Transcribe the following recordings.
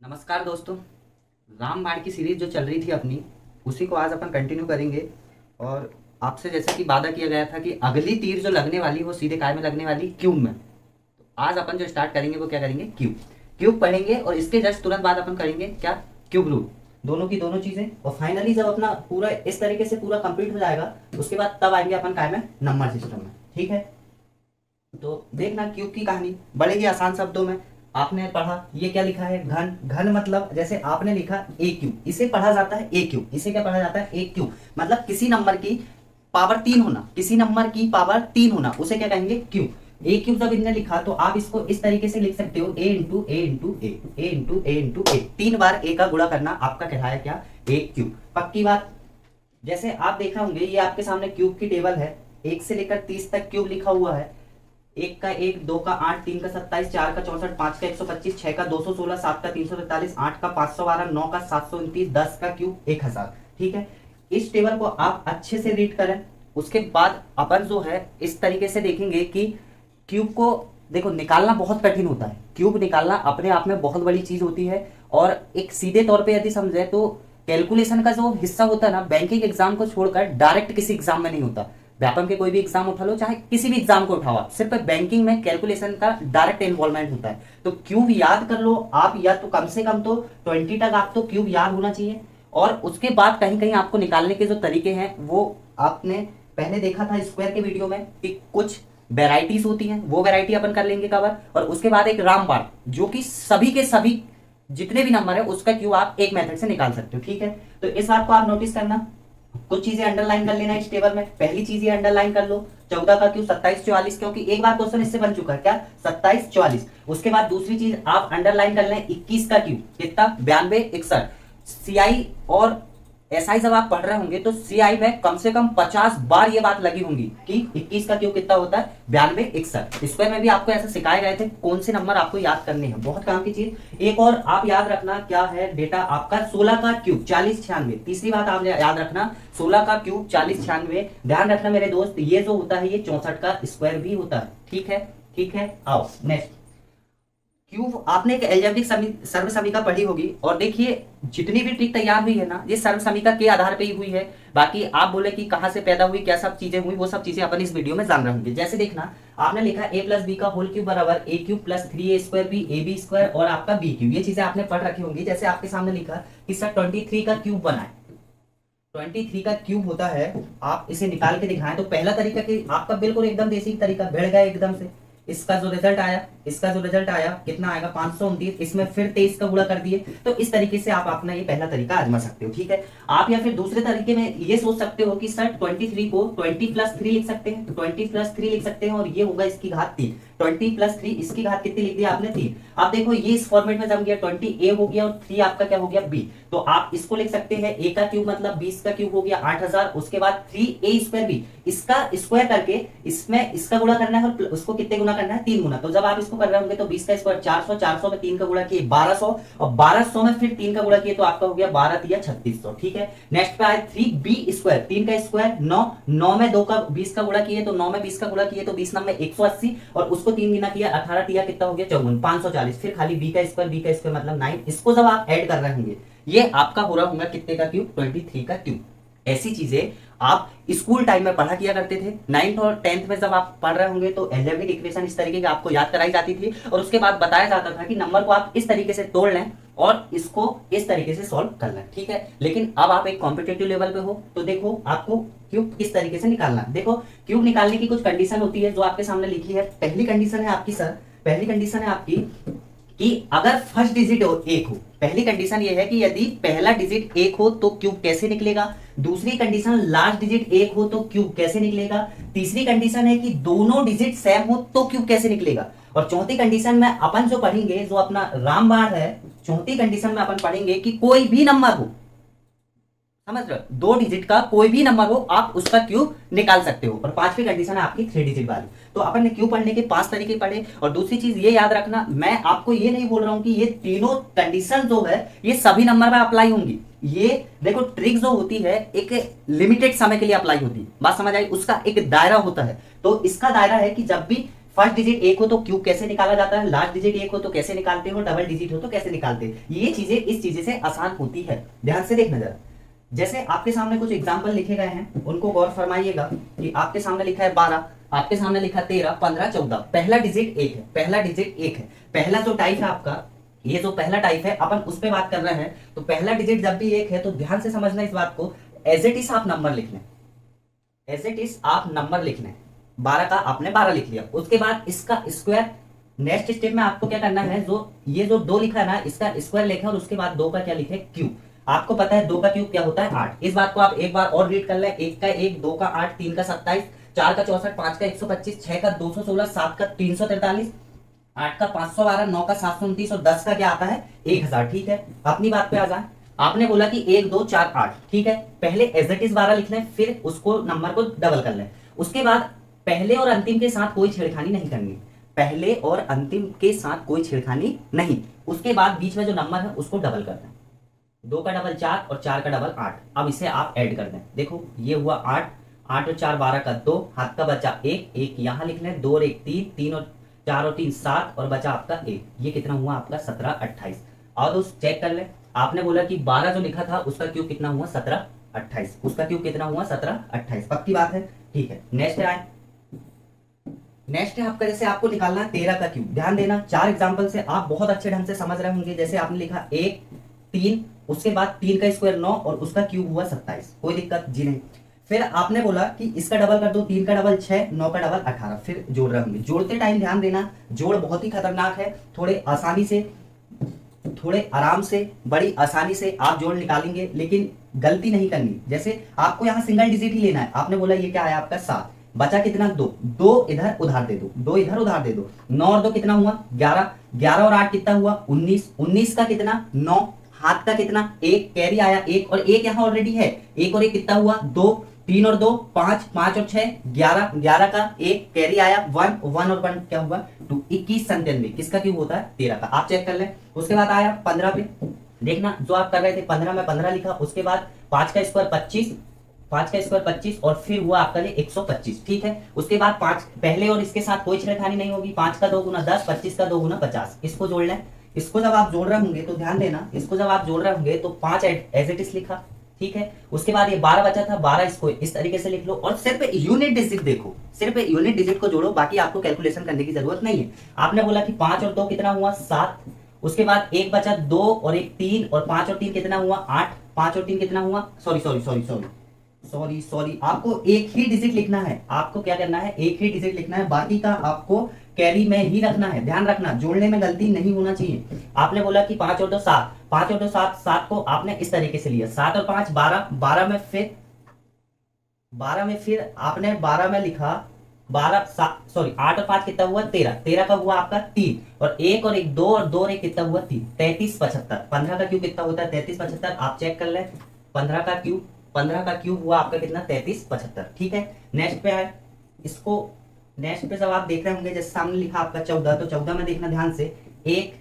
नमस्कार दोस्तों। रामबाण की सीरीज जो चल रही थी अपनी, उसी को आज अपन कंटिन्यू करेंगे। और आपसे जैसे कि वादा किया गया था कि अगली तीर जो लगने वाली वो सीधे काय में लगने वाली, क्यूब में। तो आज अपन जो स्टार्ट करेंगे वो क्या करेंगे, क्यूब। क्यूब पढ़ेंगे और इसके जस्ट तुरंत बाद अपन करेंगे क्या, क्यूब रूट। दोनों की दोनों चीजें। और फाइनली जब अपना पूरा इस तरीके से पूरा कंप्लीट हो जाएगा, उसके बाद तब आएंगे अपन काय में, नंबर सिस्टम में। ठीक है, तो देखना क्यूब की कहानी बड़े ही आसान शब्दों में। आपने पढ़ा ये क्या लिखा है, घन। घन मतलब जैसे आपने लिखा ए क्यूब, इसे पढ़ा जाता है ए क्यूब। इसे क्या पढ़ा जाता है, ए क्यूब। मतलब किसी नंबर की पावर 3 होना, किसी नंबर की पावर 3 होना, उसे क्या कहेंगे, क्यूब। ए क्यूब जब इनने लिखा तो आप इसको इस तरीके से लिख सकते हो, ए इंटू ए इंटू ए, ए इंटू ए इंटू ए। 3 बार ए का गुणा करना आपका कहलाया क्या, ए क्यूब। पक्की बात। जैसे आप देख रहे होंगे, ये आपके सामने क्यूब की टेबल है। 1 से लेकर 30 तक क्यूब लिखा हुआ है। 1 का 1, 2 का 8, 3 का 27, 4 का 64, 5 का 125, 6 का 216, 7 का 343, 8 का 512, 9 का 729, 10 का क्यूब 1000। ठीक है, इस टेबल को आप अच्छे से रीड करें। उसके बाद अपन जो है इस तरीके से देखेंगे कि क्यूब को देखो निकालना बहुत कठिन होता है। क्यूब निकालना अपने आप में बहुत बड़ी चीज होती है। और एक सीधे तौर पे यदि समझे तो कैलकुलेशन का जो हिस्सा होता है ना, बैंकिंग एग्जाम को छोड़कर डायरेक्ट किसी एग्जाम में नहीं होता। व्यापम के कोई भी एग्जाम उठा लो, चाहे किसी भी एग्जाम को उठाओ, सिर्फ बैंकिंग में कैलकुलेशन का डायरेक्ट इन्वॉल्वमेंट होता है। तो क्यूब याद कर लो आप, या तो कम से कम तो 20 तक आपको क्यूब याद होना चाहिए। और उसके बाद कहीं कहीं आपको निकालने के जो तरीके हैं वो आपने पहले देखा था स्क्वायर के वीडियो में कि कुछ वेराइटीज होती हैं, वो वेराइटी अपन कर लेंगे कवर। और उसके बाद एक रामबाण, जो कि सभी के सभी जितने भी नंबर है उसका क्यूब आप एक मेथड से निकाल सकते हो। ठीक है, तो इस बात को आप नोटिस करना। कुछ चीजें अंडरलाइन कर लेना इस टेबल में। पहली चीज ये अंडरलाइन कर लो, 14 का क्यूब 27 44, क्योंकि एक बार क्वेश्चन इससे बन चुका है क्या, 27 44। उसके बाद दूसरी चीज आप अंडरलाइन कर लें, 21 का क्यूब कितना, 92 61। सीआई और एसआई जब आप पढ़ रहे होंगे तो सीआई में कम से कम 50 बार ये बात लगी होंगी कि 21 का क्यूब कितना होता है, 92 61। स्क्वायर में भी आपको ऐसे सिखाए गए थे कौन से नंबर आपको याद करने हैं, बहुत काम की चीज। एक और आप याद रखना क्या है बेटा आपका, 16 का क्यूब 40 96। तीसरी बात आप याद रखना, 16 का क्यूब 40 96। ध्यान रखना मेरे दोस्त, ये जो होता है ये 64 का स्क्वायर भी होता है। ठीक है, ठीक है, आओ नेक्स्ट। क्यूब आपने एक अलजेब्रिक सर्व समीकरण पढ़ी होगी। और देखिए जितनी भी ट्रिक तैयार हुई है ना, ये सर्व समीकरण के आधार पे ही हुई है। बाकी आप बोले कि कहां से पैदा हुई, क्या सब चीजें हुई, वो सब चीजें अपन इस वीडियो में जान रहे होंगे। जैसे देखना, आपने लिखा ए प्लस बी का होल क्यूब बराबर A cube plus 3a square B A B square और आपका बी क्यूब। ये चीजें आपने पढ़ रखी होंगी। जैसे आपके सामने लिखा कि सर 23 का क्यूब बनाए, 23 का क्यूब होता है, आप इसे निकाल के दिखाएं। तो पहला तरीका कि आपका बिल्कुल एकदम देसी तरीका, भिड़ गया एकदम से। इसका जो रिजल्ट आया, इसका जो रिजल्ट आया कितना आएगा, 529। इसमें फिर 23 का गुणा कर दिए। तो इस तरीके से आप अपना ये पहला तरीका आजमा सकते हो। ठीक है, आप या फिर दूसरे तरीके में ये सोच सकते हो कि सर 23 को 20 प्लस 3 लिख सकते हैं, तो 20 प्लस 3 लिख सकते हैं और ये होगा इसकी घात 3। 20 प्लस 3, इसकी घात कितनी लिख दिया आपने, 3। आप देखो ये इस फॉर्मेट में जम गया, 20a हो गया और 3 आपका क्या हो गया, b। तो आप इसको लिख सकते हैं, a का क्यूब मतलब 20 का क्यूब हो गया 8000। उसके बाद 3a स्क्वायर b, इसका स्क्वायर करके इसमें इसका गुणा करना है और उसको कितने गुणा करना है, 3 गुना। तो जब आप इसको कर रहे होंगे तो 20 का स्क्वायर 400, 400 में 3 का गुणा किए 1200 और 1200 में फिर 3 का गुणा किए तो आपका हो गया 12 या 3600। ठीक है, नेक्स्ट पे आए 3b स्क्वायर, 3 का स्क्वायर 9, 9 में 2 का 20 का गुणा किए तो 9 में 20 का गुणा किए तो 20 9 में 180 और उसको 3 गुना किया 18 दिया, कितना हो गया 54, 540। फिर खाली b का स्क्वायर मतलब 9। इसको जब आप ऐड कर रहे होंगे ये आपका हो रहा होगा कितने का क्यूब, 23 का क्यूब। ऐसी चीजें आप स्कूल टाइम में पढ़ा किया करते थे। 9th और 10th में जब आप पढ़ रहे होंगे तो अलजेब्रिक इक्वेशन इस तरीके की आपको याद कराई जाती थी और उसके बाद बताया जाता था कि नंबर को आप इस तरीके से तोड़ लें और इसको इस तरीके से सॉल्व कर लें। ठीक है, लेकिन अब आप एक कॉम्पिटेटिव लेवल पे हो तो देखो आपको क्यूब किस तरीके से निकालना। देखो क्यूब निकालने की कुछ कंडीशन होती है जो आपके सामने लिखी है। पहली कंडीशन है आपकी सर, पहली कंडीशन है आपकी कि अगर फर्स्ट डिजिट एक हो। पहली कंडीशन ये है कि यदि पहला डिजिट एक हो तो क्यूब कैसे निकलेगा। दूसरी कंडीशन लास्ट डिजिट एक हो तो क्यूब कैसे निकलेगा। तीसरी कंडीशन है कि दोनों डिजिट सेम हो तो क्यूब कैसे निकलेगा। और चौथी कंडीशन में अपन जो पढ़ेंगे, जो अपना रामबाण है, चौथी कंडीशन में अपन पढ़ेंगे कि कोई भी नंबर हो, समझ रहे हो, 2 डिजिट का कोई भी नंबर हो आप उसका क्यूब निकाल सकते हो। और पांचवी कंडीशन है आपकी 3 डिजिट वाली। तो अपन ने क्यूब पढ़ने के 5 तरीके पढ़े। और दूसरी चीज ये याद रखना, मैं आपको ये नहीं बोल रहा हूं कि ये तीनों कंडीशन जो है ये सभी नंबर में अप्लाई होंगी। ये देखो ट्रिक जो होती है एक लिमिटेड समय के लिए अप्लाई होती है, बात समझ आई, उसका एक दायरा होता है। तो इसका दायरा है कि जब भी फर्स्ट डिजिट एक हो तो क्यूब कैसे निकाला जाता है, लास्ट डिजिट एक हो तो कैसे निकालते हो, डबल डिजिट हो तो कैसे निकालते हैं। ये चीजें इस चीजें से आसान होती है, ध्यान से देखना जरा। जैसे आपके सामने कुछ एग्जाम्पल लिखे गए हैं, उनको गौर फरमाइएगा कि आपके सामने लिखा है 12, आपके सामने लिखा 13, 15, 14, पहला डिजिट एक है, पहला डिजिट एक है। पहला जो टाइप है आपका, ये जो पहला टाइप है अपन उस पे बात कर रहे हैं, तो पहला डिजिट जब भी एक है तो ध्यान से समझना इस बात को, एज इट इज आप नंबर लिख लें, एज इट इज आप नंबर लिख लें। 12 का आपने 12 लिख लिया, उसके बाद इसका स्क्वायर, नेक्स्ट स्टेप में आपको क्या करना है, जो ये जो 2 लिखा है ना, इसका स्क्वायर लिखे और उसके बाद 2 का क्या लिखे, क्यूब। आपको पता है 2 का क्यूब क्या होता है, 8। इस बात को आप एक बार और रीड कर ले, 1 का 1, 2 का 8, 3 का 27, 4 का 64, 5 का 125, 6 का 216, 7 का 343, 8 का 512, 9 का 729 और 10 का क्या आता है 1000। ठीक है, अपनी बात पे आ जाए। आपने बोला कि 1 2 4 8, ठीक है, पहले एज इट इज 12 लिख लें, फिर उसको नंबर को डबल कर लें। उसके बाद पहले और अंतिम के साथ कोई छेड़खानी नहीं करनी, पहले और अंतिम के साथ कोई छेड़खानी नहीं। उसके बाद बीच में जो नंबर है उसको डबल कर दें, 2 का डबल 4 और 4 का डबल 8। अब इसे आप ऐड कर दें, देखो ये हुआ 8, 8 और 4 12 का 2, हाथ का बचा 1, 1 यहाँ लिख लें, 2 और 1 3, 3 और 4 और 3 7 और बचा आपका 1। ये कितना हुआ आपका 17 28। और उस चेक कर ले, आपने बोला कि 12 जो लिखा था उसका क्यूब कितना हुआ 17 28, उसका क्यूब कितना हुआ 17 28, पक्की बात है। ठीक है, नेक्स्ट आए, नेक्स्ट है आपका, जैसे आपको निकालना है 13 का क्यूब। ध्यान देना, 4 एग्जांपल से आप बहुत अच्छे ढंग से समझ रहे होंगे। जैसे आपने लिखा 1 3, उसके बाद 3 का स्क्वायर 9 और उसका क्यूब हुआ 27, कोई दिक्कत जी नहीं। फिर आपने बोला कि इसका डबल कर दो, 3 का डबल 6, 9 का डबल 18, फिर जोड़ रहे होंगे। जोड़ते टाइम ध्यान देना, जोड़ बहुत ही खतरनाक है, थोड़े आसानी से, थोड़े आराम से, बड़ी आसानी से आप जोड़ निकालेंगे, लेकिन गलती नहीं करनी। जैसे आपको यहाँ सिंगल डिजिट ही लेना है, आपने बोला ये क्या है आपका 7, बचा कितना 2, 2 इधर उधार दे दो, 2 इधर उधार दे दो, 9 और 2 कितना हुआ 11, 11 और 8 कितना हुआ 19, 19 का कितना 9, हाथ का कितना 1, कैरी आया 1 और 1 यहाँ ऑलरेडी है, 1 और 1 कितना हुआ 2, 3 और 2 5, 5 और 6 11, 11 का 1 कैरी आया 1, 1 और 1 क्या हुआ 2, 21 97, किसका क्यूब होता है 13 का। आप चेक कर लें। उसके बाद आया 15 पे, देखना जो आप कर रहे थे 15 में 15 लिखा, उसके बाद 5 का स्क्वायर 25, 5 का स्क्वायर 25 और फिर हुआ आपका ये 125। ठीक है, उसके बाद 5 पहले और इसके साथ कोई छेड़खानी नहीं होगी, 5 का 2 गुना 10, 25 का 2 गुना 50, इसको जोड़ लें। इसको जब आप जोड़ रहे होंगे तो ध्यान देना, इसको जब आप जोड़ रहे होंगे तो 5 एज इट इज लिखा, ठीक है। उसके बाद ये 12 बचा था, 12 इसको इस तरीके से लिख लो और सिर्फ यूनिट डिजिट देखो, सिर्फ यूनिट डिजिट को जोड़ो, बाकी आपको कैलकुलेशन करने की जरूरत नहीं है। आपने बोला कि 5 और 2 कितना हुआ 7, उसके बाद 1 बचा 2 और 1 3 और 5 और 3 कितना हुआ 8, 5 और 3 कितना हुआ सॉरी, आपको एक ही डिजिट लिखना है, आपको क्या करना है एक ही डिजिट लिखना है, बाकी का आपको कैरी में ही रखना है। ध्यान रखना, जोड़ने में गलती नहीं होना चाहिए। आपने बोला कि 5 और 2 7, 5 और 2 7, 7 को आपने इस तरीके से लिया, 7 और 5 12, 12 में फिर आपने 12 में लिखा 8 और 5 कितना हुआ 13, 13 का हुआ आपका 3 और 1 और 1 2 और 2 और 1 कितना हुआ 3, 33 75, 15 का क्यूब कितना होता है 33 75, आप चेक कर ले। 15 का क्यूब हुआ आपका कितना 33 75। ठीक है, नेक्स्ट पे है, इसको नेक्स्ट पे जब आप देख रहे होंगे, जैसे सामने लिखा आपका 14, तो 14 में देखना ध्यान से, 1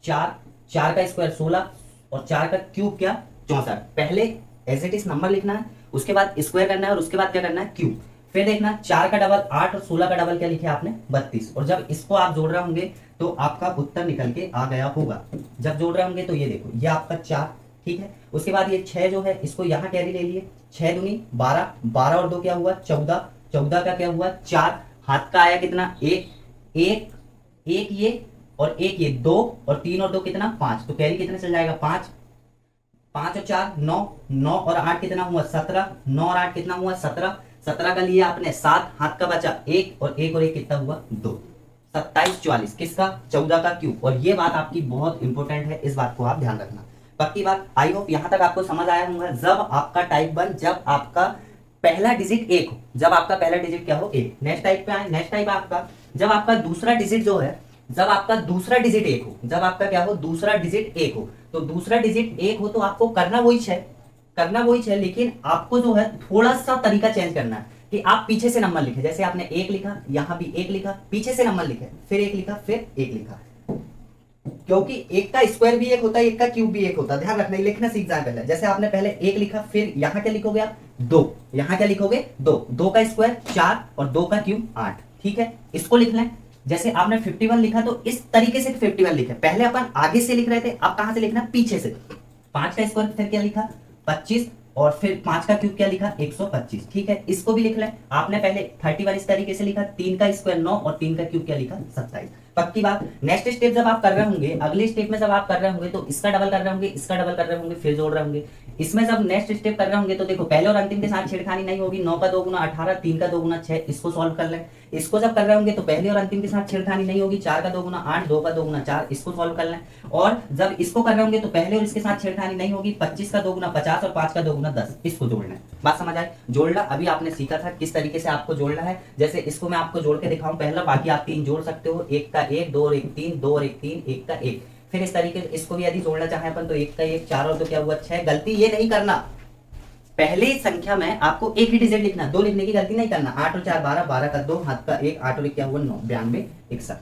4, 4 का स्क्वायर 16 और 4 का क्यूब क्या 64। पहले एज इट इज नंबर लिखना है, उसके बाद स्क्वायर करना है और उसके बाद क्या करना है क्यूब। फिर देखना 4 का डबल 8 और 16 का डबल क्या लिखे आपने 32, और जब इसको आप जोड़ रहे होंगे तो आपका उत्तर निकल के आ गया होगा। जब जोड़ रहे होंगे तो ये देखो, ये आपका 4, ठीक है। उसके बाद ये 6 जो है इसको यहाँ कैरी ले लिए, 6 दूनी 12, 12 और 2 क्या हुआ 14, 14 का क्या हुआ 4, हाथ का आया कितना 1, 1 ये और 1 ये 2 और 3 और 2 कितना 5, तो कैरी कितना चल जाएगा 5, 5 और 4 9, 9 और 8 कितना हुआ 17, 9 और 8 कितना हुआ 17, 17 का लिया आपने 7, हाथ का बचा 1 और 1 कितना हुआ 2, 27 44, किसका 14 का क्यूब। और ये बात आपकी बहुत इंपॉर्टेंट है, इस बात को आप ध्यान रखना, पक्की बात। आई होप यहां तक आपको समझ आया होगा। जब आपका टाइप 1, जब आपका पहला डिजिट 1 हो, जब आपका पहला डिजिट क्या हो 1। नेक्स्ट टाइप पे आए, नेक्स्ट टाइप आपका जब आपका दूसरा डिजिट जो है, जब आपका दूसरा डिजिट 1 हो, जब आपका क्या हो दूसरा डिजिट 1 हो, तो दूसरा डिजिट 1 हो तो आपको करना वही है, लेकिन आपको जो है थोड़ा सा तरीका चेंज करना है कि आप पीछे से नंबर लिखे। जैसे आपने 1 लिखा, यहां भी 1 लिखा, पीछे से नंबर लिखे, फिर 1 लिखा, फिर 1 लिखा, क्योंकि 1 का स्क्वायर भी 1 होता है, 1 का क्यूब भी 1 होता है। ध्यान रखना, लिखना सीख जाए पहले। जैसे आपने पहले 1 लिखा, फिर यहां क्या लिखोगे आप 2, यहां क्या लिखोगे 2, 2 का स्क्वायर 4 और 2 का क्यूब 8। ठीक है, इसको लिख लें। जैसे आपने 51 लिखा तो इस तरीके से 51 लिखा, पहले अपन आगे से लिख रहे थे, अब कहां से लिखना, पीछे से। 5 का स्क्वायर फिर क्या लिखा 25, और फिर 5 का क्यूब क्या लिखा 125। ठीक है, इसको भी लिख लें। आपने पहले 31 इस तरीके से लिखा, 3 का स्क्वायर 9 और 3 का क्यूब क्या लिखा 27। पक्की बात। नेक्स्ट स्टेप जब आप कर रहे होंगे, अगले स्टेप में जब आप कर रहे होंगे तो इसका डबल कर रहे होंगे, इसका डबल कर रहे होंगे, फिर जोड़ रहे होंगे। इसमें जब नेक्स्ट स्टेप कर रहे होंगे तो देखो पहले और अंतिम के साथ छेड़खानी नहीं होगी। 9 का 2 गुना 18, 3 का 2 गुना 6, इसको सॉल्व कर लें। इसको जब कर रहे होंगे तो पहले और अंतिम के साथ छेड़खानी नहीं होगी। 4 का 2 गुना 8, 2 का 2 गुना 4, इसको सॉल्व कर लें। और जब इसको कर रहे होंगे तो पहले और इसके साथ छेड़खानी नहीं होगी। 25 का 2 गुना 50 और 5 का 2 गुना 10, इसको जोड़ना है। बात समझ आए? जोड़ना अभी आपने सीखा था किस तरीके से आपको जोड़ना है। जैसे इसको मैं आपको जोड़ के दिखाऊं पहला, बाकी आप 3 जोड़ सकते हो। 1 का 1, 2 और 1 3, 2 और 1 3, 1 का 1। फिर इस तरीके से इसको भी यदि जोड़ना चाहे अपन तो 1 का 1, 4 और 2 क्या हुआ 6। गलती ये नहीं करना, पहले संख्या में आपको एक ही डिजिट लिखना, 2 लिखने की गलती नहीं करना। 8 और 4 12, 12 का 2, हाथ का 1, 8 और 1 क्या हुआ 9, 92 61।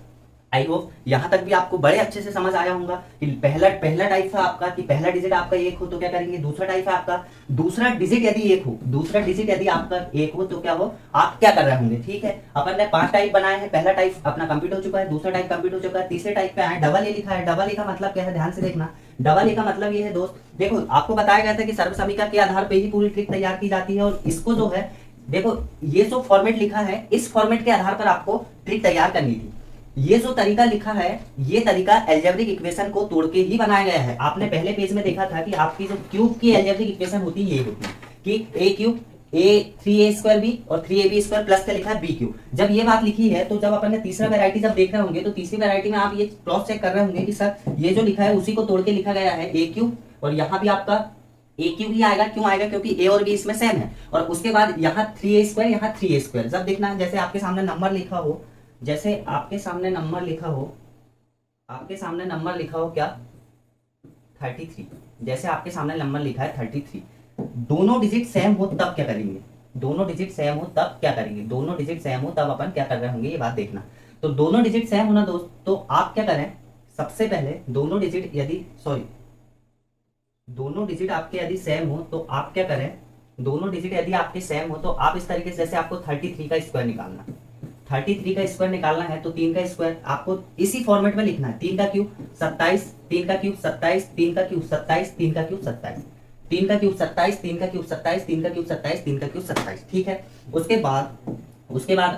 आई होप यहां तक भी आपको बड़े अच्छे से समझ आया होगा कि पहला टाइप था आपका कि पहला डिजिट आपका 1 हो तो क्या करेंगे। दूसरा टाइप है आपका दूसरा डिजिट यदि 1 हो, दूसरा डिजिट यदि आपका 1 हो तो क्या हो, आप क्या कर रहे होंगे। ठीक है, अपन ने 5 टाइप बनाए हैं। पहला टाइप अपना कंप्लीट हो चुका है, दूसरा टाइप कंप्लीट हो चुका है, तीसरे टाइप पे आए डबल ए लिखा है। डबल ए का मतलब क्या है, ध्यान से देखना। डबल ए का मतलब ये है दोस्त, देखो आपको बताया गया था कि सर्व समीकरण के आधार पे ही पूरी ट्रिक तैयार की जाती है। और इसको जो है देखो, ये जो फॉर्मेट लिखा है इस फॉर्मेट के आधार पर आपको ट्रिक तैयार करनी थी। ये जो तरीका लिखा है ये तरीका अलजेब्रिक इक्वेशन को तोड़ के ही बनाया गया है। आपने पहले पेज में देखा था कि आपकी जो क्यूब की अलजेब्रिक इक्वेशन होती है ये होती है कि ए क्यूब ए 3a² बी और 3ab² प्लस का लिखा है बी क्यूब। जब ये बात लिखी है तो जब अपन ने तीसरा वैरायटी जब देख रहे होंगे तो तीसरी वैरायटी में आप ये क्रॉस चेक कर रहे होंगे कि सर ये जो लिखा है उसी को तोड़ के लिखा गया है ए क्यूब, और यहाँ भी आपका ए क्यूब ही आएगा। क्यों आएगा, क्योंकि ए और बी इसमें सेम है। और उसके बाद यहाँ 3a², यहाँ 3a²। जब देखना जैसे आपके सामने नंबर लिखा हो, जैसे आपके सामने नंबर लिखा हो, आपके सामने नंबर लिखा हो क्या 33, जैसे आपके सामने नंबर लिखा है 33, दोनों डिजिट सेम हो तब क्या करेंगे, दोनों डिजिट सेम हो तब क्या करेंगे, दोनों डिजिट सेम हो तब अपन क्या कर रहे होंगे, ये बात देखना। तो दोनों डिजिट सेम होना दोस्त, तो आप क्या करें, सबसे पहले दोनों डिजिट यदि दोनों डिजिट आपके यदि सेम हो तो आप क्या करें, दोनों डिजिट यदि आपके सेम हो तो आप इस तरीके से, जैसे आपको 33 का स्क्वायर निकालना है, 33 का स्क्वायर निकालना है तो 3 का स्क्वायर आपको इसी फॉर्मेट में लिखना है। 3 का क्यूब 27, 3 का क्यूब 27, 3 का क्यूब 27, 3 का क्यूब 27, 3 का क्यूब 27, 3 का क्यूब 27, 3 का क्यूब 27, 3 का क्यूब 27। ठीक है, उसके बाद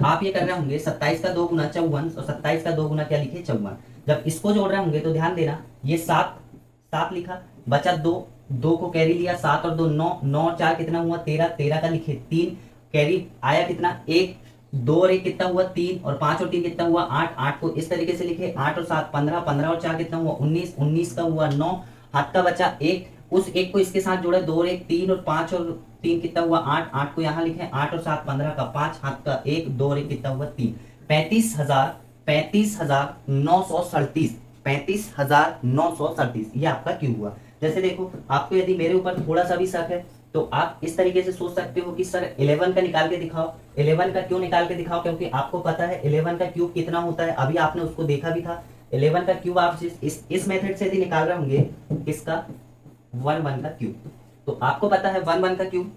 आप ये कर रहे होंगे 27 का 2 गुना 54 और 27 का 2 गुना क्या लिखे 54। जब इसको जोड़ रहे होंगे तो ध्यान देना, ये 7 लिखा, बचा 2 को कैरी लिया, 7 और 2 9, 9 और 4 कितना हुआ 13, 13 का लिखे 3, कैरी आया कितना 1, 2 और 1 कितना हुआ 3, और 5 और 3 कितना हुआ 8, 8 को इस तरीके से लिखे, 8 और 7 15, 15 और 4 कितना हुआ 19, 19 का हुआ 9, हाथ का बचा 1, उस 1 को इसके साथ जोड़े 2 और 1 3, और 5 और 3 कितना हुआ 8, 8 को यहाँ लिखे, 8 और 7 15 का 5, हाथ का 1, 2 और 1 कितना हुआ 3, 35,937, 35,937 ये आपका क्यों हुआ। जैसे देखो आपको यदि मेरे ऊपर थोड़ा सा भी शक है तो आप इस तरीके से सोच सकते हो कि सर 11 का निकाल के दिखाओ। 11 का क्यों निकाल के दिखाओ, क्योंकि आपको पता है 11 का क्यूब कितना होता है, अभी आपने उसको देखा भी था। 11 का क्यूब आप इस मेथड से यदि निकाल रहे होंगे, इसका 1 का क्यूब, तो आपको पता है 1 का क्यूब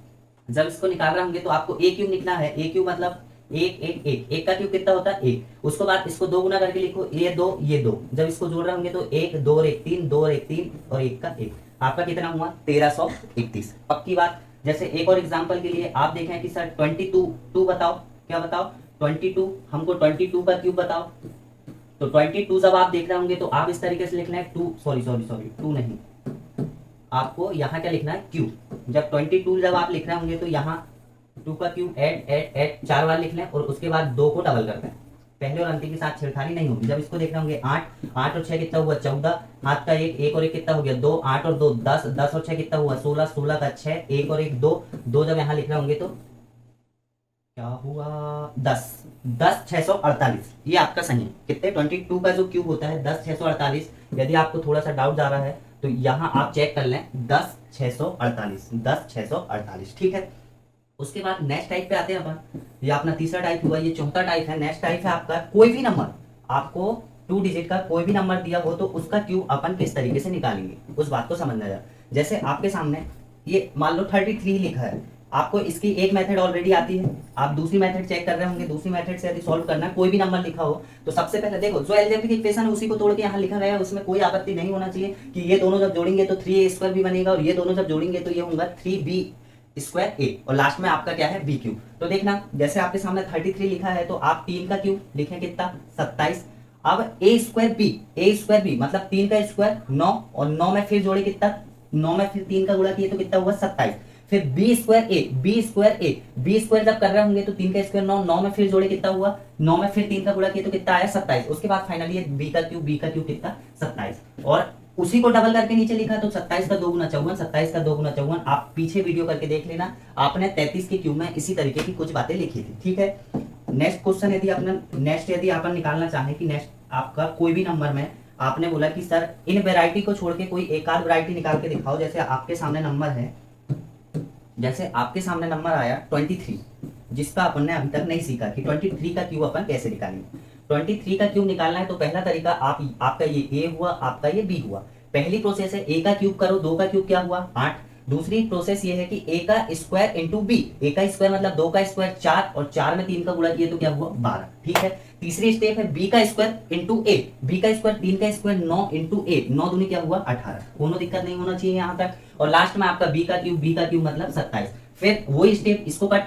जब इसको निकाल रहे होंगे तो आपको ए क्यूब निकला है। ए क्यूब मतलब 1 का क्यूब कितना होता है 1। उसके बाद इसको 2 गुना करके लिखो, ये 2 ये 2, जब इसको जोड़ रहे होंगे तो 1 2 और 1 3, 2 और 1 3 और 1 का 1, आपका कितना हुआ 1331। पक्की बात। जैसे एक और एग्जांपल के लिए आप देखें कि सर 22 बताओ, क्या बताओ 22, हमको 22 का क्यूब बताओ। तो 22 जब आप देख रहे होंगे तो आप इस तरीके से लिखना है 2 2 नहीं, आपको यहाँ क्या लिखना है क्यूब। जब 22 जब आप लिख रहे होंगे तो यहाँ 2 का क्यूब ऐड 4 बार लिख लें और उसके बाद 2 को डबल कर दें। पहले और अंतिम के साथ छेड़खानी नहीं होगी। जब इसको देख रहे होंगे 8 और 6 कितना हुआ 14, हाथ का 1 और 1 कितना हो गया 2, 8 और 2 10, 10 और 6 कितना हुआ 16, 16 का 6, 1 और 1 2 जब यहाँ लिख रहे होंगे तो क्या हुआ 10, 648। ये आपका सही है। कितने 22 का जो क्यूब होता है 10 648। यदि आपको थोड़ा सा डाउट जा रहा है तो यहाँ आप चेक कर लें 10 648। ठीक है, उसके बाद नेक्स्ट टाइप पे आते हैं अपन। ये अपना तीसरा टाइप हुआ, ये चौथा टाइप है। नेक्स्ट टाइप है आपका कोई भी नंबर, आपको 2 डिजिट का कोई भी नंबर दिया हो तो उसका क्यूब अपन किस तरीके से निकालेंगे, उस बात को समझना है। जैसे आपके सामने ये मान लो 33 लिखा है, आपको इसकी एक मेथड ऑलरेडी आती है, आप दूसरी मेथड चेक कर रहे होंगे। दूसरी मेथड से यदि सॉल्व करना है, कोई भी नंबर लिखा हो तो सबसे पहले देखो जो अलजेब्रिक इक्वेशन है उसी को तोड़ के यहाँ लिखा गया है, उसमें कोई आपत्ति नहीं होना चाहिए कि ये दोनों जब जोड़ेंगे तो 3a² भी बनेगा और ये दोनों जब जोड़ेंगे तो ये होगा 3b² और लास्ट में आपका क्या है b³। तो देखना जैसे आपके सामने 33 लिखा है तो आप 3 का क्यूब लिखें कितना 27। अब a² मतलब 3 का स्क्वायर 9 और 9 में फिर जोड़े कितना 9 में फिर 3 का गुणा किए तो कितना हुआ 27। फिर b² जब कर रहे होंगे तो 3 का स्क्वायर 9, 9 में फिर जोड़े कितना हुआ 9 में फिर 3 का गुणा किए तो कितना आया 27। उसके बाद फाइनली b का क्यूब कितना 27 और उसी को डबल करके नीचे लिखा तो 27 का 2 गुना 54, 27 का 2 गुना 54। आप पीछे वीडियो करके देख लेना, आपने 33 के क्यूब में इसी तरीके की कुछ बातें लिखी थी। ठीक है, नेक्स्ट क्वेश्चन यदि आप निकालना चाहें कि नेक्स्ट आपका कोई भी नंबर में आपने बोला कि सर इन वैरायटी को छोड़ के कोई एक आध वैरायटी निकाल के दिखाओ। जैसे आपके सामने नंबर आया 23, जिसका अपन ने अभी तक नहीं सीखा कि 23 का क्यूब अपन कैसे निकालेंगे। 23 का क्यूब निकालना है तो पहला तरीका आपका ये a हुआ, आपका ये b हुआ। पहली प्रोसेस है a का क्यूब करो, 2 का क्यूब क्या हुआ 8। दूसरी प्रोसेस ये है कि a का स्क्वायर इंटू b, a का स्क्वायर मतलब 2 का स्क्वायर 4 और 4 में 3 का गुणा किए तो क्या हुआ 12। ठीक है, तीसरी स्टेप है b का स्क्वायर इंटू a, b का स्क्वायर 3 का स्क्वायर 9 इंटू a, 9 दूनी क्या हुआ 18। कोनो दिक्कत नहीं होना चाहिए यहाँ तक। और लास्ट में आपका b का क्यूब मतलब 27। फिर वही स्टेप, इसको कट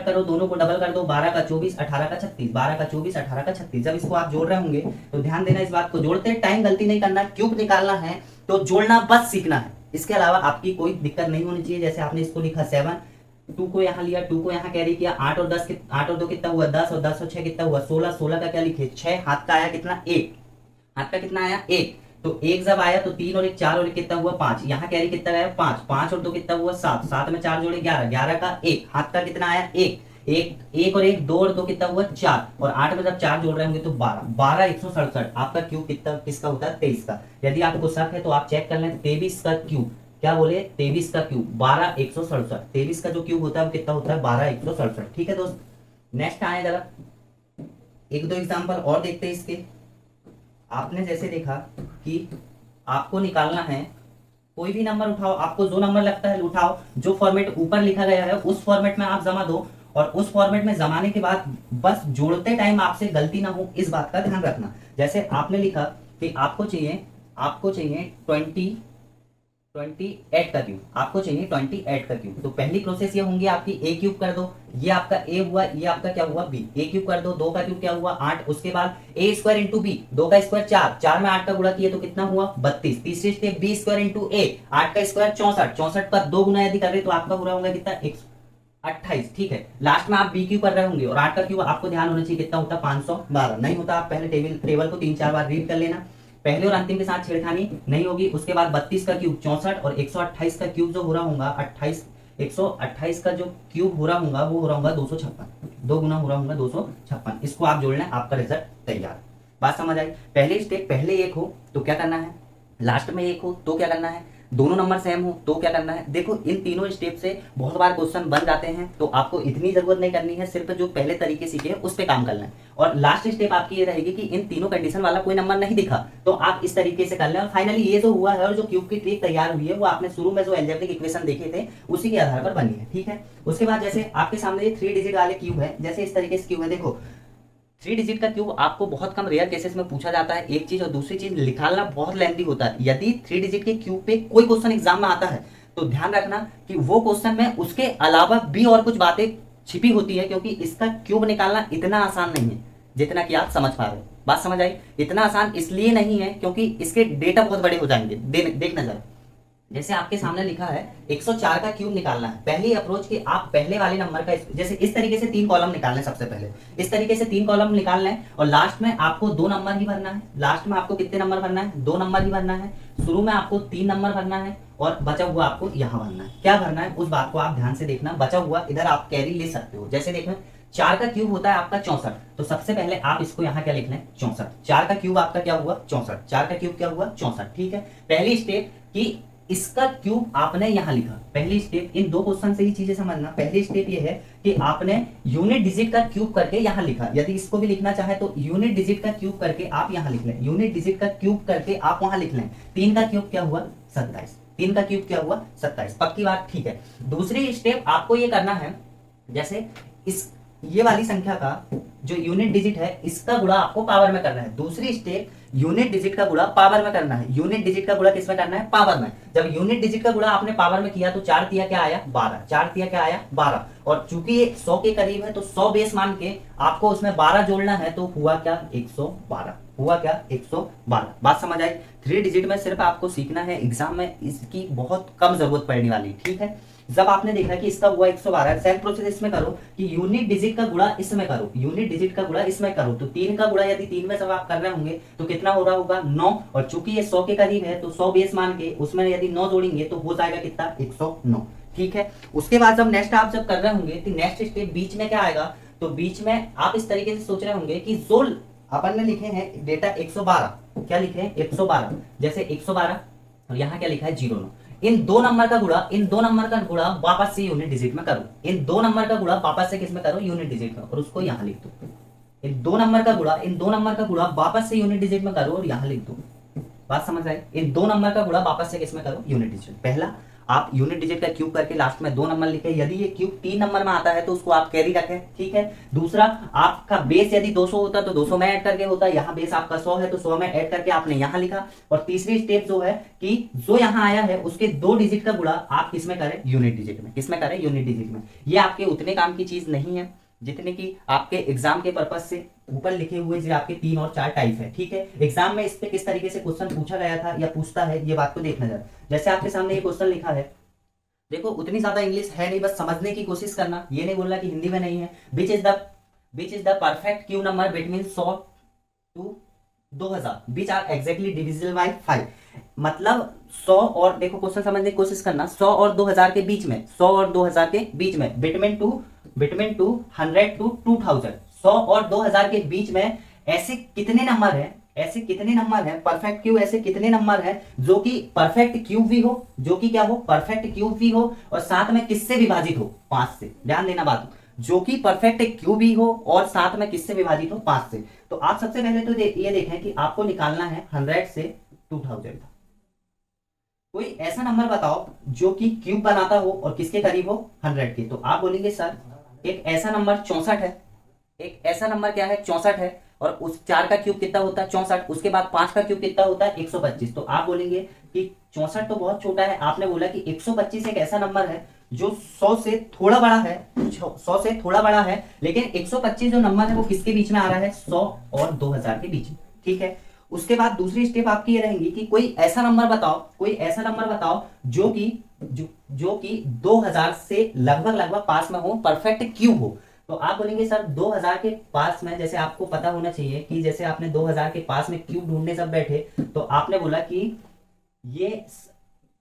करो, दोनों को डबल कर दो, 12 का 24 18 का 36, 12 का 24 18 का 36। जब इसको आप जोड़ रहे होंगे तो ध्यान देना इस बात को, जोड़ते टाइम गलती नहीं करना। क्यूब निकालना है तो जोड़ना बस सीखना है, इसके अलावा आपकी कोई दिक्कत नहीं होनी चाहिए। जैसे आपने इसको लिखा 7, 2 को यहाँ लिया, 2 को यहाँ कैरी किया, 8 और 2 कितना हुआ 10 और 10 और 6 कितना हुआ 16, 16 का क्या लिखे 6, हाथ का आया कितना 1, हाथ का कितना आया 1। तो 1 जब आया तो 3 और 1 4 और 1 कितना हुआ 5, यहाँ कैरी कितना गया 5, 5 और 2 कितना हुआ 7, 7 में 4 जोड़े 11, 11 का 1, हाथ का कितना आया 1, 1 और 1 2 और 2 कितना हुआ 4 और 8 में जब 4 जोड़ रहे होंगे तो 12, 12 167। आपका क्यूब कितना किसका होता है 23 का। यदि आपको शक है तो आप चेक कर लें 23 का क्यूब, क्या बोले 23 का क्यूब 12 167, 23 का जो क्यूब होता है वो कितना होता है 12 167। ठीक है दोस्त, नेक्स्ट आए जरा एक दो एग्जांपल और देखते हैं इसके। आपने जैसे देखा कि आपको निकालना है कोई भी नंबर उठाओ, आपको जो नंबर लगता है उठाओ, जो फॉर्मेट ऊपर लिखा गया है उस फॉर्मेट में आप जमा दो और उस फॉर्मेट में जमाने के बाद बस जोड़ते टाइम आपसे गलती ना हो, इस बात का ध्यान रखना। जैसे आपने लिखा कि आपको चाहिए 28 का क्यूब, आपको चाहिए 28 का क्यूब। तो पहली प्रोसेस ये होंगी आपकी a क्यूब कर दो, ये आपका a हुआ, ये आपका क्या हुआ b, a क्यूब कर दो, 2 का क्यूब क्या हुआ 8। उसके बाद a स्क्वायर इंटू b, 2 का स्क्वायर 4, 4 में 8 का गुणा किए तो कितना हुआ 32। तीसरी step b square into a, 8 का स्क्वायर 64, 64 का 2 गुना यदि कर रहे तो आपका पूरा होगा कितना 128। ठीक है, लास्ट में आप b क्यूब कर रहे होंगे और 8 का क्यूब आपको ध्यान होना चाहिए कितना होता है 512। नहीं होता आप पहले टेबल को 3-4 बार रीड कर लेना, पहले और अंतिम के साथ छेड़खानी नहीं होगी। उसके बाद 32 का क्यूब 64 और 128 का क्यूब जो हो रहा होगा 128 का जो क्यूब हो रहा होगा वो हो रहा होगा 256, 2 गुना हो रहा होगा 256। इसको आप जोड़ लें, आपका रिजल्ट तैयार। बात समझ आई। पहले स्टेप पहले 1 हो तो क्या करना है, लास्ट में 1 हो तो क्या करना है, दोनों नंबर सेम हो तो क्या करना है। देखो इन तीनों स्टेप से बहुत बार क्वेश्चन बन जाते हैं, तो आपको इतनी जरूरत नहीं करनी है, सिर्फ जो पहले तरीके सीखे उस पे काम करना है। और लास्ट स्टेप आपकी ये रहेगी कि इन तीनों कंडीशन वाला कोई नंबर नहीं दिखा तो आप इस तरीके से कर लें। और फाइनली ये जो हुआ है और जो क्यूब की ट्रिक तैयार हुई है वो आपने शुरू में जो अलजेब्रिक इक्वेशन देखे थे उसी के आधार पर बनी है। ठीक है, उसके बाद जैसे आपके सामने ये 3 डिजिट वाले क्यूब है, जैसे इस तरीके से क्यूब है। देखो 3 डिजिट का क्यूब आपको बहुत कम रेयर केसेस में पूछा जाता है एक चीज, और दूसरी चीज निकालना बहुत लेंथी होता है। यदि 3 डिजिट के क्यूब पे कोई क्वेश्चन एग्जाम में आता है तो ध्यान रखना कि वो क्वेश्चन में उसके अलावा भी और कुछ बातें छिपी होती है, क्योंकि इसका क्यूब निकालना इतना आसान नहीं है जितना कि आप समझ पा रहे हो। बात समझ आई। इतना आसान इसलिए नहीं है क्योंकि इसके डेटा बहुत बड़े हो जाएंगे। देखना जरा, जैसे आपके सामने लिखा है 104 का क्यूब निकालना है। पहली अप्रोच की आप पहले वाले नंबर का जैसे इस तरीके से 3 कॉलम निकालने, सबसे पहले इस तरीके से 3 कॉलम निकालना है और लास्ट में आपको 2 नंबर ही भरना है। लास्ट में आपको कितने नंबर भरना है, 2 नंबर ही भरना है। शुरू में आपको 3 नंबर भरना है और बचा हुआ आपको यहाँ भरना है। क्या भरना है उस बात को आप ध्यान से देखना। बचा हुआ इधर आप कैरी ले सकते हो। जैसे देखना 4 का क्यूब होता है आपका 64, तो सबसे पहले आप इसको यहाँ क्या लिख लें 64। 4 का क्यूब आपका क्या हुआ 64, 4 का क्यूब क्या हुआ 64। ठीक है, पहली स्टेप कि इसका क्यूब आपने यहां लिखा। पहली स्टेप इन 2 क्वेश्चन से ही चीजें समझना। पहली स्टेप ये है कि आपने यूनिट डिजिट का क्यूब करके यहां लिखा। यदि इसको भी लिखना चाहे तो यूनिट डिजिट का क्यूब करके आप यहां लिख लें, यूनिट डिजिट का क्यूब करके आप वहां लिख लें। 3 का क्यूब क्या हुआ 27। 3 का क्यूब क्या हुआ 27, पक्की बात, ठीक है। दूसरी स्टेप आपको ये करना है, जैसे इस ये वाली संख्या का जो यूनिट डिजिट है इसका गुणा आपको पावर में करना है। दूसरी स्टेप यूनिट डिजिट का गुणा पावर में करना है। यूनिट डिजिट का गुणा किसमें करना है, पावर में। जब यूनिट डिजिट का गुणा आपने पावर में किया तो 4 तिया क्या आया 12, 4 तिया क्या आया 12, और चूंकि ये 100 के करीब है तो 100 बेस मान के आपको उसमें 12 जोड़ना है, तो हुआ क्या 112, हुआ क्या 112। बात समझ आई। 3 डिजिट में सिर्फ आपको सीखना है, एग्जाम में इसकी बहुत कम जरूरत पड़ने वाली, ठीक है। जब आपने देखा कि इसका हुआ 112, सेम प्रोसेस इसमें करो कि यूनिट डिजिट का गुणा इसमें करो, यूनिट डिजिट का गुणा इसमें करो। तो 3 का गुणा यदि 3 में जब आप कर रहे होंगे तो कितना हो रहा होगा 9, और चूंकि ये 100 के करीब है तो 100 बेस मान के उसमें यदि 9 जोड़ेंगे तो हो जाएगा कितना 109, ठीक है। उसके बाद जब नेक्स्ट आप जब कर रहे होंगे तो नेक्स्ट स्टेप बीच में क्या आएगा, तो बीच में आप इस तरीके से सोच रहे होंगे कि जो अपन ने लिखे हैं डेटा 112, क्या लिखे हैं 112, जैसे 112 और यहाँ क्या लिखा है 09, इन दो नंबर का गुणा वापस से यूनिट डिजिट में करो। इन 2 नंबर का गुणा वापस से किसमें करो यूनिट डिजिट में, और उसको यहाँ लिख दो। इन दो नंबर का गुणा वापस से यूनिट डिजिट में करो और यहाँ लिख दो। बात समझ आई। इन 2 नंबर का गुणा वापस से किसमें करो यूनिट डिजिट। पहला आप यूनिट डिजिट का क्यूब करके लास्ट में 2 नंबर लिखे, यदि ये क्यूब 3 नंबर में आता है तो उसको आप कैरी रखें, ठीक है। दूसरा आपका बेस यदि 200 होता तो 200 में ऐड करके होता, यहाँ बेस आपका 100 है तो 100 में ऐड करके आपने यहाँ लिखा। और तीसरी स्टेप जो है कि जो यहाँ आया है उसके 2 डिजिट का गुणा आप किसमें करें यूनिट डिजिट में, किसमें करें यूनिट डिजिट में। ये आपके उतने काम की चीज नहीं है जितने की आपके एग्जाम के पर्पज से ऊपर लिखे हुए जो आपके 3 और 4 टाइप है, ठीक है। एग्जाम में इस पे किस तरीके से क्वेश्चन पूछा गया था या पूछता है ये बात को देखना जरा। जैसे आपके सामने ये क्वेश्चन लिखा है, देखो उतनी ज्यादा इंग्लिश है नहीं, बस समझने की कोशिश करना, ये नहीं बोलना कि हिंदी में नहीं है। Which is the perfect cube number between 100 to 2000 which are exactly divisible by 5। मतलब 100 और, देखो क्वेश्चन समझने की कोशिश करना, 100 और 2000 के बीच में, 100 और 2000 के बीच में, बिटवीन टू 100 टू 2000, 100 और 2000 के बीच में ऐसे कितने नंबर है, ऐसे कितने नंबर है परफेक्ट क्यू, ऐसे कितने नंबर है जो कि परफेक्ट क्यूब भी हो, जो कि क्या हो परफेक्ट क्यूब भी हो, और साथ में किससे विभाजित हो 5 से। ध्यान देना बात, जो कि परफेक्ट क्यूब भी हो और साथ में किससे विभाजित हो 5 से। तो आप सबसे पहले तो ये देखें कि आपको निकालना है 100 से 2000 का। कोई ऐसा नंबर बताओ जो कि क्यूब बनाता हो और किसके करीब हो 100 के। तो आप बोलेंगे सर एक ऐसा नंबर 64 है, एक ऐसा नंबर क्या है 64 है, और उस 4 का क्यूब कितना होता है 64, उसके बाद 5 का क्यूब कितना होता है 125। तो आप बोलेंगे कि 64 तो बहुत छोटा है, आपने बोला कि 125 एक ऐसा नंबर है जो 100 से थोड़ा बड़ा है, 100 से थोड़ा बड़ा है, लेकिन 125 जो नंबर है वो किसके बीच में आ रहा है 100 और 2000 के बीच में, ठीक है। उसके बाद दूसरी स्टेप आपकी ये रहेंगी कि कोई ऐसा नंबर बताओ, कोई ऐसा नंबर बताओ जो कि 2000 से लगभग पास में हो, परफेक्ट क्यूब हो। तो आप बोलेंगे सर 2000 के पास में, जैसे आपको पता होना चाहिए कि जैसे आपने 2000 के पास में क्यूब ढूंढने सब बैठे तो आपने बोला कि ये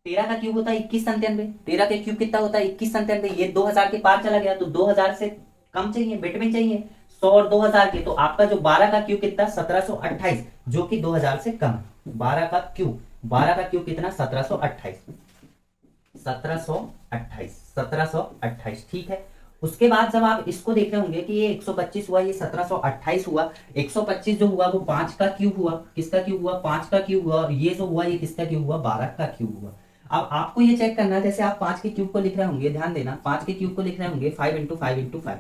13 का क्यूब होता है 2197, 13 के क्यूब कितना होता है 2197, ये 2000 के पार चला गया तो 2000 से कम चाहिए, बिटवीन चाहिए 100 और 2000 के। तो आपका जो 12 का क्यूब कितना 1728, जो कि 2000 से कम। 12 का क्यूब कितना 1728, ठीक है। उसके बाद जब आप इसको देख रहे होंगे कि ये 125 हुआ, ये 1728 हुआ, 125 जो हुआ वो 5 का क्यूब हुआ, किसका क्यूब हुआ 5 का क्यूब हुआ, और ये जो हुआ ये किसका क्यूब हुआ 12 का क्यूब हुआ। अब आपको ये चेक करना है, जैसे आप 5 के क्यूब को लिख रहे होंगे, ध्यान देना 5 के क्यूब को लिख रहे होंगे 5 इंटू 5 इंटू 5,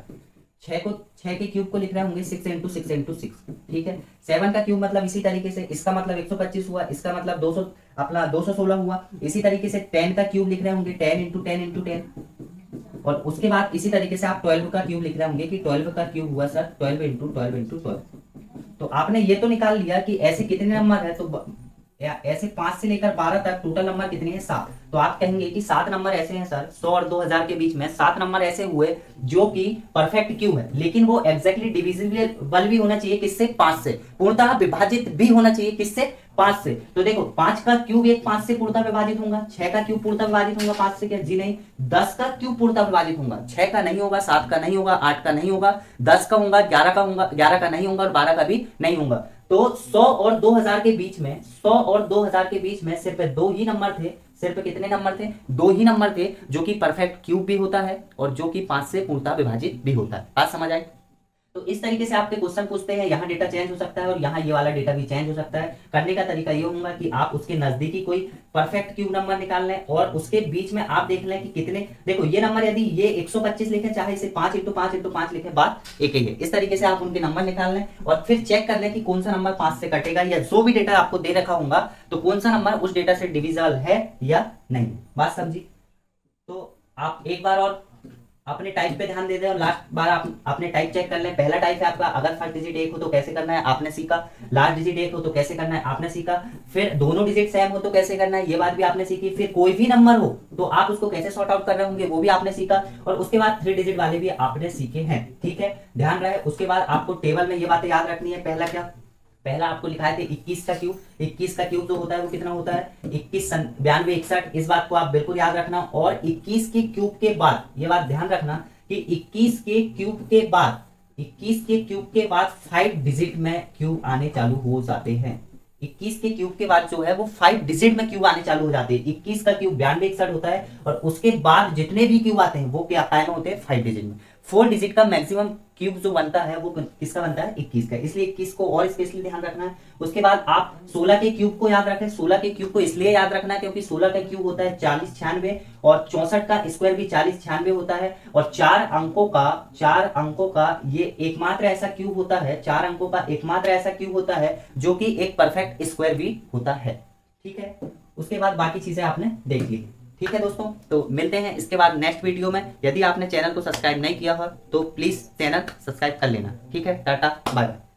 6 के क्यूब को लिख रहे होंगे 6 इंटू 6 इंटू 6, ठीक है। 7 का क्यूब मतलब इसी तरीके से, इसका मतलब 125 हुआ, इसका मतलब 200 अपना 216 हुआ। इसी तरीके से 10 का क्यूब लिख रहे होंगे 10 इंटू 10 इंटू 10, और उसके बाद इसी तरीके से आप 12 का क्यूब लिख रहे होंगे कि 12 का क्यूब हुआ सर 12 इंटू 12 इंटू 12। तो आपने ये तो निकाल लिया कि ऐसे कितने नंबर है, तो ऐसे 5 से लेकर 12 तक टोटल नंबर कितने हैं 7। तो आप कहेंगे कि 7 नंबर ऐसे हैं सर 100 और 2000 के बीच में 7 नंबर ऐसे हुए जो कि परफेक्ट क्यूब है, लेकिन वो एग्जैक्टली डिविजिबल भी होना चाहिए किससे 5 से, पूर्णतः विभाजित भी होना चाहिए किससे 5 से। तो देखो 5 का क्यूब एक 5 से पूर्णतः विभाजित होगा, 6 का क्यूब पूर्णतः विभाजित होगा 5 से क्या जी नहीं, 10 का क्यूब पूर्णतः विभाजित होगा, 6 का नहीं होगा, 7 का नहीं होगा, 8 का नहीं होगा, 10 का होगा, 11 का होगा, 11 का नहीं होगा और 12 का भी नहीं होगा। तो 100 और 2000 के बीच में, 100 और 2000 के बीच में सिर्फ 2 ही नंबर थे, सिर्फ कितने नंबर थे 2 ही नंबर थे, जो कि परफेक्ट क्यूब भी होता है और जो कि 5 से पूर्णतः विभाजित भी होता है। बात समझ आई। तो इस तरीके से आपके क्वेश्चन पूछते हैं, यहाँ डेटा चेंज हो सकता है और यहाँ ये वाला डेटा भी चेंज हो सकता है। करने का तरीका ये होगा कि आप उसके नजदीकी कोई परफेक्ट क्यूब नंबर निकाल लें और उसके बीच में आप देख लें कि कितने, देखो ये नंबर यदि ये 125 लिखे चाहे इसे 5 × 5 × 5 लिखे, बात एक ही है। इस तरीके से आप उनके नंबर निकाल लें और फिर चेक कर लें कि कौन सा नंबर 5 से कटेगा, या जो भी डेटा आपको दे रखा होगा तो कौन सा नंबर उस डेटा से डिविजिबल है या नहीं। बात समझी? तो आप एक बार और अपने टाइप पे ध्यान दे दें और लास्ट बार आप अपने टाइप चेक कर लें। पहला टाइप है आपका, अगर फर्स्ट डिजिट 1 हो तो कैसे करना है आपने सीखा, लास्ट डिजिट 1 हो तो कैसे करना है आपने सीखा, फिर दोनों डिजिट सेम हो तो कैसे करना है ये बात भी आपने सीखी, फिर कोई भी नंबर हो तो आप उसको कैसे सॉर्ट आउट कर रहे होंगे वो भी आपने सीखा, और उसके बाद 3 डिजिट वाले भी आपने सीखे हैं। ठीक है, ध्यान रहे। उसके बाद आपको टेबल में ये बातें याद रखनी है। पहला क्या, पहला आपको लिखाए थे 21 का क्यूब। 21 का क्यूब जो होता है वो कितना होता है, 21 92 61। इस बात को आप बिल्कुल याद रखना। और 21 के क्यूब के बाद ये बात ध्यान रखना कि 21 के क्यूब के बाद 21 के क्यूब के बाद 5 डिजिट में क्यूब आने चालू हो जाते हैं। 21 के क्यूब के बाद जो है वो 5 डिजिट में क्यूब आने चालू हो जाते हैं। 21 का क्यूब 92 61 होता है और उसके बाद जितने भी क्यूब आते हैं वो क्या कायम होते हैं, 5 डिजिट में। 4 डिजिट का मैक्सिमम क्यूब जो बनता है वो किसका बनता है, 21 का। इसलिए 21 को और स्पेशली ध्यान रखना है। उसके बाद आप 16 के क्यूब को याद रखें। 16 के क्यूब को इसलिए याद रखना है क्योंकि 16 का क्यूब होता है 40 96 और 64 का स्क्वायर भी 40 96 होता है। और 4 अंकों का ये एकमात्र ऐसा क्यूब होता है, 4 अंकों का एकमात्र ऐसा क्यूब होता है जो कि एक परफेक्ट स्क्वायर भी होता है। ठीक है, उसके बाद बाकी चीजें आपने देख ली। ठीक है दोस्तों, तो मिलते हैं इसके बाद नेक्स्ट वीडियो में। यदि आपने चैनल को सब्सक्राइब नहीं किया हो तो प्लीज चैनल सब्सक्राइब कर लेना। ठीक है, टाटा बाय बाय।